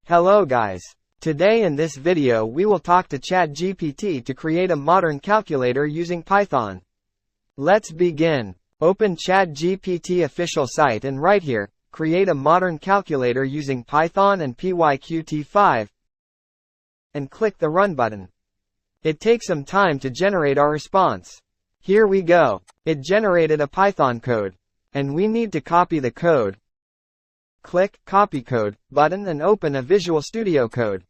Hello guys. Today in this video we will talk to ChatGPT to create a modern calculator using Python. Let's begin. Open ChatGPT official site and right here, create a modern calculator using Python and PyQt5. And click the Run button. It takes some time to generate our response. Here we go. It generated a Python code. And we need to copy the code. Click Copy Code button and open a Visual Studio Code.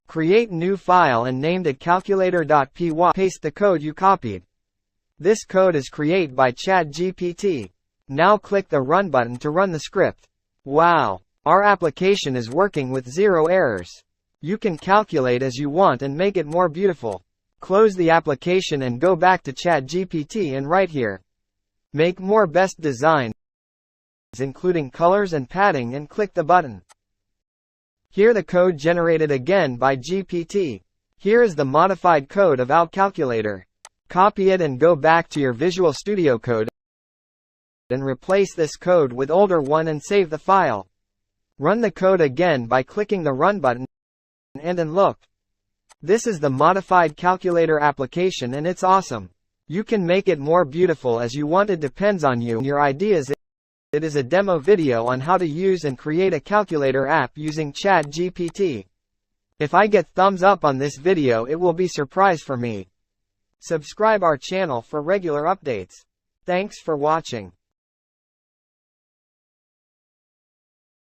Create new file and named it calculator.py. Paste the code you copied. This code is created by ChatGPT. Now click the Run button to run the script. Wow! Our application is working with 0 errors. You can calculate as you want and make it more beautiful. Close the application and go back to ChatGPT and right here. Make more best design, including colors and padding, and click the button. Here the code generated again by GPT. Here is the modified code of our calculator. Copy it and go back to your Visual Studio Code and replace this code with older one and save the file. Run the code again by clicking the Run button and look. This is the modified calculator application and it's awesome. You can make it more beautiful as you want. It depends on you and your ideas. It is a demo video on how to use and create a calculator app using ChatGPT. If I get thumbs up on this video, it will be surprise for me. Subscribe our channel for regular updates. Thanks for watching.